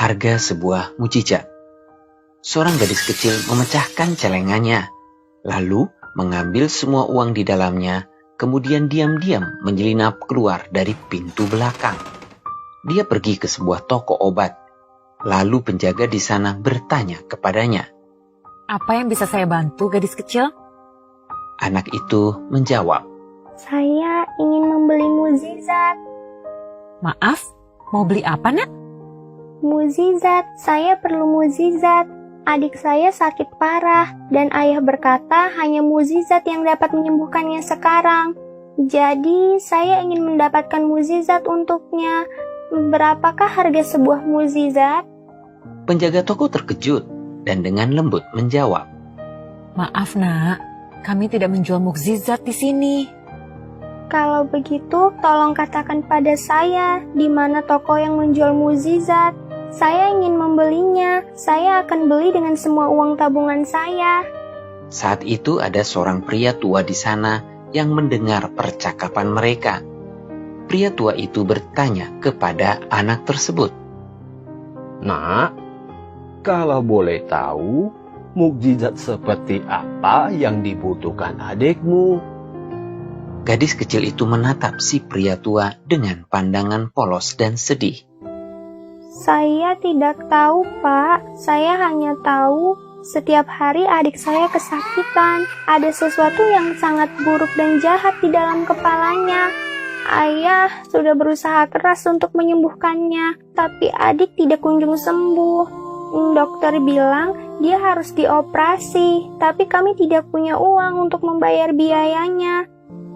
Harga sebuah mukjizat. Seorang gadis kecil memecahkan celengannya, lalu mengambil semua uang di dalamnya, kemudian diam-diam menyelinap keluar dari pintu belakang. Dia pergi ke sebuah toko obat, lalu penjaga di sana bertanya kepadanya, "Apa yang bisa saya bantu, gadis kecil?" Anak itu menjawab, "Saya ingin membeli mukjizat." "Maaf, mau beli apa, Nak?" "Mukjizat, saya perlu mukjizat. Adik saya sakit parah dan ayah berkata hanya mukjizat yang dapat menyembuhkannya sekarang. Jadi saya ingin mendapatkan mukjizat untuknya. Berapakah harga sebuah mukjizat?" Penjaga toko terkejut dan dengan lembut menjawab, "Maaf, Nak, kami tidak menjual mukjizat di sini." "Kalau begitu, tolong katakan pada saya di mana toko yang menjual mukjizat. Saya ingin membelinya. Saya akan beli dengan semua uang tabungan saya." Saat itu ada seorang pria tua di sana yang mendengar percakapan mereka. Pria tua itu bertanya kepada anak tersebut, "Nak, kalau boleh tahu, mukjizat seperti apa yang dibutuhkan adikmu?" Gadis kecil itu menatap si pria tua dengan pandangan polos dan sedih. "Saya tidak tahu, Pak. Saya hanya tahu setiap hari adik saya kesakitan. Ada sesuatu yang sangat buruk dan jahat di dalam kepalanya. Ayah sudah berusaha keras untuk menyembuhkannya, tapi adik tidak kunjung sembuh. Dokter bilang dia harus dioperasi, tapi kami tidak punya uang untuk membayar biayanya.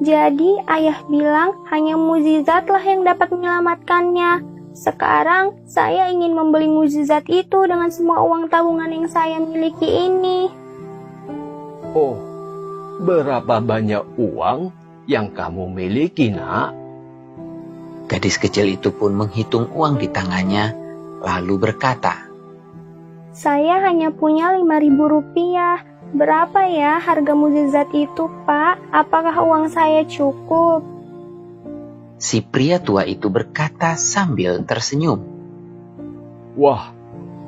Jadi ayah bilang hanya mukjizatlah yang dapat menyelamatkannya. Sekarang saya ingin membeli mukjizat itu dengan semua uang tabungan yang saya miliki ini." "Oh, berapa banyak uang yang kamu miliki, Nak?" Gadis kecil itu pun menghitung uang di tangannya, lalu berkata, "Saya hanya punya 5.000 rupiah. Berapa ya harga mukjizat itu, Pak? Apakah uang saya cukup?" Si pria tua itu berkata sambil tersenyum, "Wah,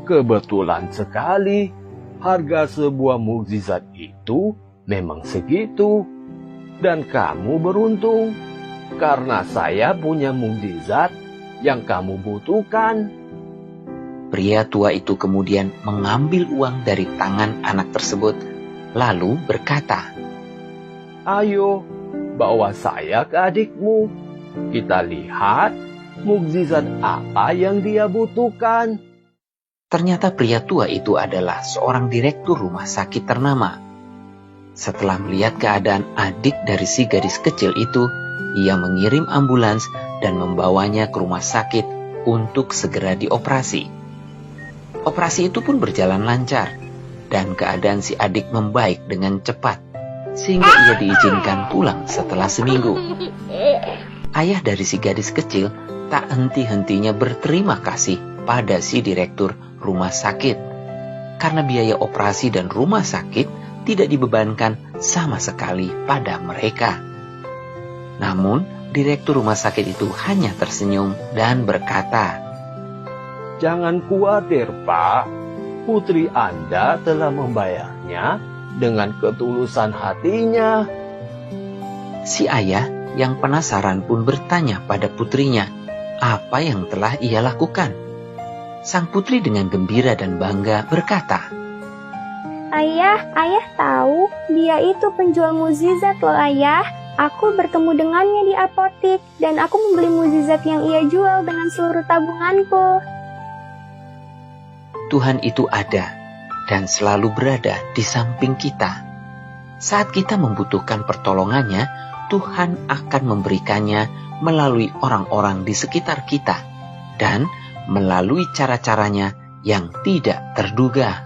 kebetulan sekali. Harga sebuah mukjizat itu memang segitu. Dan kamu beruntung, karena saya punya mukjizat yang kamu butuhkan." Pria tua itu kemudian mengambil uang dari tangan anak tersebut, lalu berkata, "Ayo, bawa saya ke adikmu. Kita lihat mukjizat apa yang dia butuhkan." Ternyata pria tua itu adalah seorang direktur rumah sakit ternama. Setelah melihat keadaan adik dari si gadis kecil itu, ia mengirim ambulans dan membawanya ke rumah sakit untuk segera dioperasi. Operasi itu pun berjalan lancar, dan keadaan si adik membaik dengan cepat, sehingga ia diizinkan pulang setelah seminggu. Ayah dari si gadis kecil tak henti-hentinya berterima kasih pada si direktur rumah sakit, karena biaya operasi dan rumah sakit tidak dibebankan sama sekali pada mereka. Namun, direktur rumah sakit itu hanya tersenyum dan berkata, "Jangan khawatir, Pak. Putri Anda telah membayarnya dengan ketulusan hatinya." Si ayah yang penasaran pun bertanya pada putrinya apa yang telah ia lakukan. Sang putri dengan gembira dan bangga berkata, Ayah tahu dia itu penjual mukjizat loh, Ayah. Aku bertemu dengannya di apotik dan aku membeli mukjizat yang ia jual dengan seluruh tabunganku." Tuhan itu ada dan selalu berada di samping kita. Saat kita membutuhkan pertolongannya, Tuhan akan memberikannya melalui orang-orang di sekitar kita dan melalui cara-caranya yang tidak terduga.